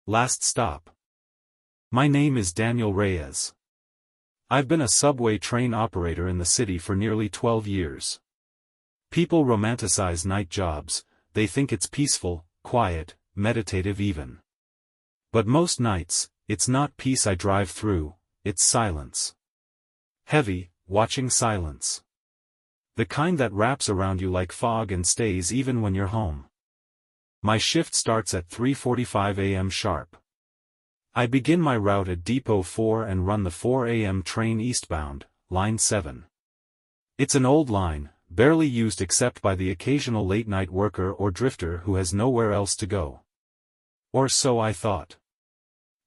Last stop. My name is Daniel Reyes. I've been a subway train operator in the city for nearly 12 years. People romanticize night jobs, they think it's peaceful, quiet, meditative even. But most nights, it's not peace I drive through, it's silence. Heavy, watching silence. The kind that wraps around you like fog and stays even when you're home. My shift starts at 3:45 a.m. sharp. I begin my route at Depot 4 and run the 4 a.m. train eastbound, Line 7. It's an old line, barely used except by the occasional late-night worker or drifter who has nowhere else to go. Or so I thought.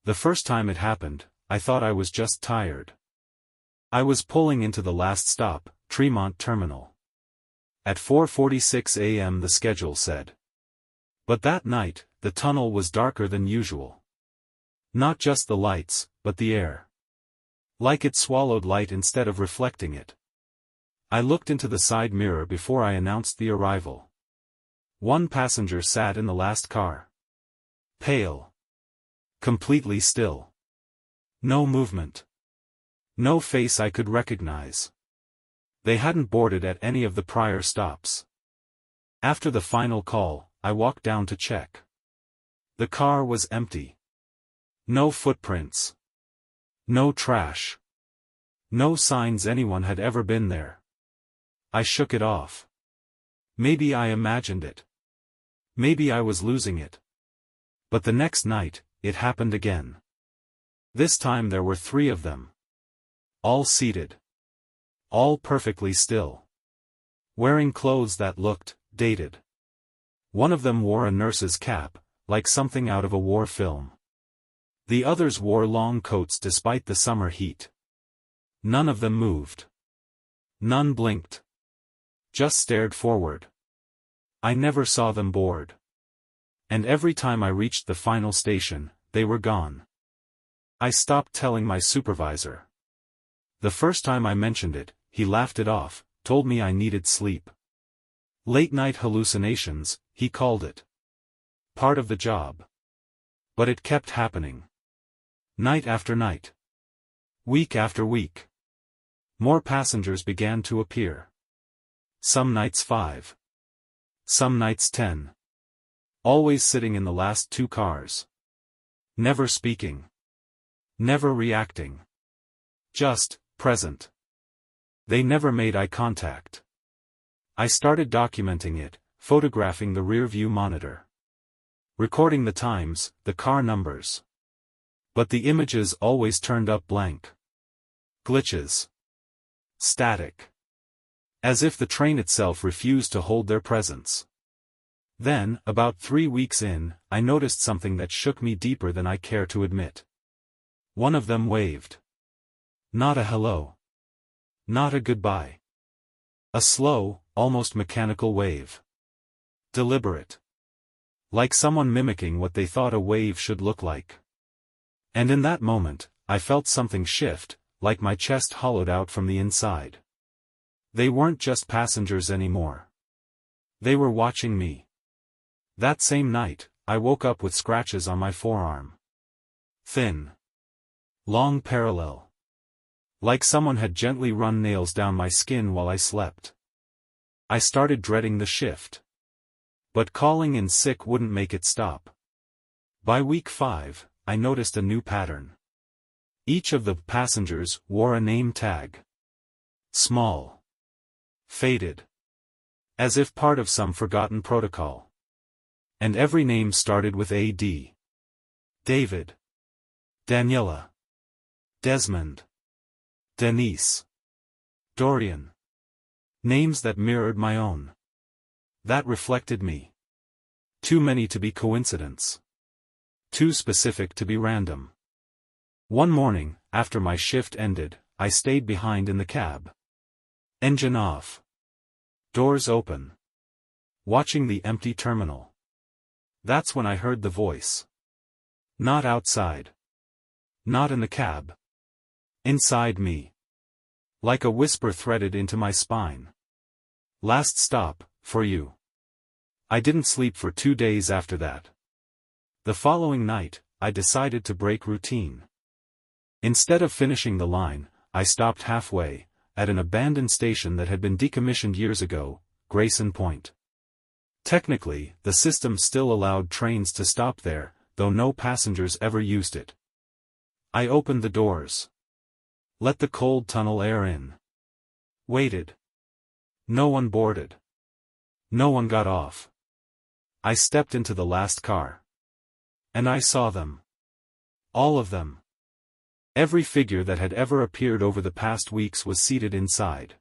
The first time it happened, I thought I was just tired. I was pulling into the last stop, Tremont Terminal. At 4:46 a.m. the schedule said. But that night, the tunnel was darker than usual. Not just the lights, but the air. Like it swallowed light instead of reflecting it. I looked into the side mirror before I announced the arrival. One passenger sat in the last car. Pale. Completely still. No movement. No face I could recognize. They hadn't boarded at any of the prior stops. After the final call, I walked down to check. The car was empty. No footprints. No trash. No signs anyone had ever been there. I shook it off. Maybe I imagined it. Maybe I was losing it. But the next night, it happened again. This time there were 3 of them. All seated. All perfectly still. Wearing clothes that looked dated. One of them wore a nurse's cap, like something out of a war film. The others wore long coats despite the summer heat. None of them moved. None blinked. Just stared forward. I never saw them board. And every time I reached the final station, they were gone. I stopped telling my supervisor. The first time I mentioned it, he laughed it off, told me I needed sleep. Late-night hallucinations, he called it. Part of the job. But it kept happening. Night after night. Week after week. More passengers began to appear. Some nights 5. Some nights 10. Always sitting in the last 2 cars. Never speaking. Never reacting. Just present. They never made eye contact. I started documenting it, photographing the rear-view monitor. Recording the times, the car numbers. But the images always turned up blank. Glitches. Static. As if the train itself refused to hold their presence. Then, about 3 weeks in, I noticed something that shook me deeper than I care to admit. One of them waved. Not a hello. Not a goodbye. A slow, almost mechanical wave. Deliberate. Like someone mimicking what they thought a wave should look like. And in that moment, I felt something shift, like my chest hollowed out from the inside. They weren't just passengers anymore. They were watching me. That same night, I woke up with scratches on my forearm. Thin. Long parallel. Like someone had gently run nails down my skin while I slept. I started dreading the shift. But calling in sick wouldn't make it stop. By week 5, I noticed a new pattern. Each of the passengers wore a name tag. Small. Faded. As if part of some forgotten protocol. And every name started with A.D. David. Daniela. Desmond. Denise. Dorian. Names that mirrored my own. That reflected me. Too many to be coincidence. Too specific to be random. One morning, after my shift ended, I stayed behind in the cab. Engine off. Doors open. Watching the empty terminal. That's when I heard the voice. Not outside. Not in the cab. Inside me. Like a whisper threaded into my spine. Last stop, for you. I didn't sleep for 2 days after that. The following night, I decided to break routine. Instead of finishing the line, I stopped halfway, at an abandoned station that had been decommissioned years ago, Grayson Point. Technically, the system still allowed trains to stop there, though no passengers ever used it. I opened the doors. Let the cold tunnel air in. Waited. No one boarded. No one got off. I stepped into the last car. And I saw them. All of them. Every figure that had ever appeared over the past weeks was seated inside.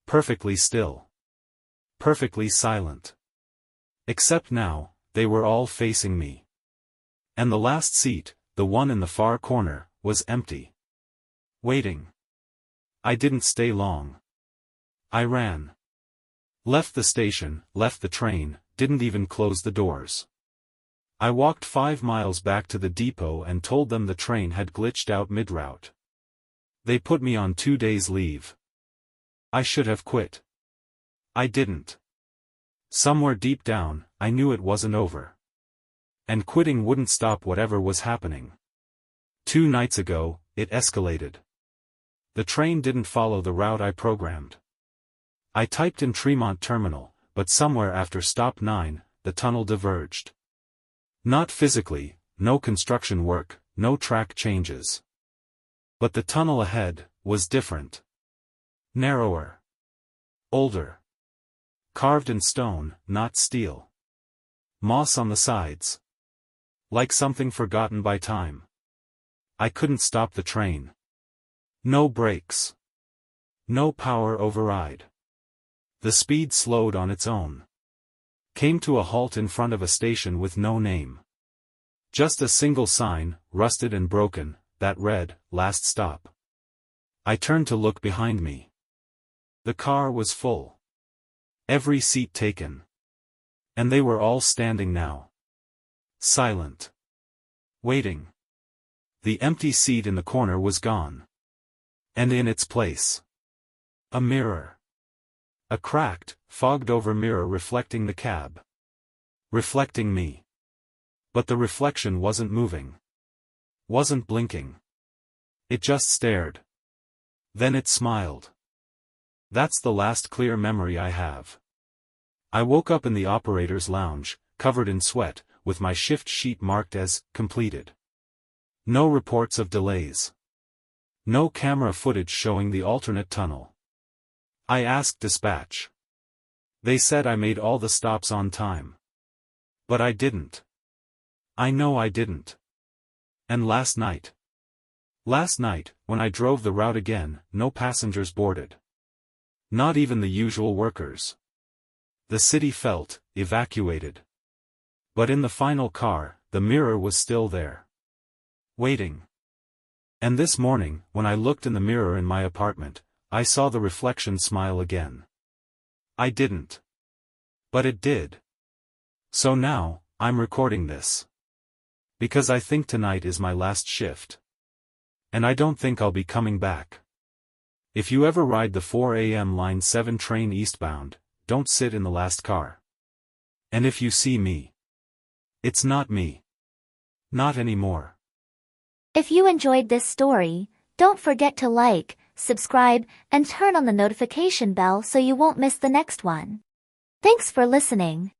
Perfectly still. Perfectly silent. Except now, they were all facing me. And the last seat, the one in the far corner, was empty. Waiting. I didn't stay long. I ran. Left the station, left the train, didn't even close the doors. I walked 5 miles back to the depot and told them the train had glitched out mid-route. They put me on 2 days' leave. I should have quit. I didn't. Somewhere deep down, I knew it wasn't over. And quitting wouldn't stop whatever was happening. 2 nights ago, it escalated. The train didn't follow the route I programmed. I typed in Tremont Terminal, but somewhere after stop 9, the tunnel diverged. Not physically, no construction work, no track changes. But the tunnel ahead was different. Narrower. Older. Carved in stone, not steel. Moss on the sides. Like something forgotten by time. I couldn't stop the train. No brakes. No power override. The speed slowed on its own. Came to a halt in front of a station with no name. Just a single sign, rusted and broken, that read, "Last stop." I turned to look behind me. The car was full. Every seat taken. And they were all standing now. Silent. Waiting. The empty seat in the corner was gone. And in its place, a mirror. A cracked, fogged-over mirror reflecting the cab. Reflecting me. But the reflection wasn't moving. Wasn't blinking. It just stared. Then it smiled. That's the last clear memory I have. I woke up in the operator's lounge, covered in sweat, with my shift sheet marked as completed. No reports of delays. No camera footage showing the alternate tunnel. I asked dispatch. They said I made all the stops on time. But I didn't. I know I didn't. And last night, when I drove the route again, no passengers boarded. Not even the usual workers. The city felt evacuated. But in the final car, the mirror was still there. Waiting. And this morning, when I looked in the mirror in my apartment, I saw the reflection smile again. I didn't. But it did. So now, I'm recording this. Because I think tonight is my last shift. And I don't think I'll be coming back. If you ever ride the 4 a.m. Line 7 train eastbound, don't sit in the last car. And if you see me, it's not me. Not anymore. If you enjoyed this story, don't forget to like, subscribe, and turn on the notification bell so you won't miss the next one. Thanks for listening.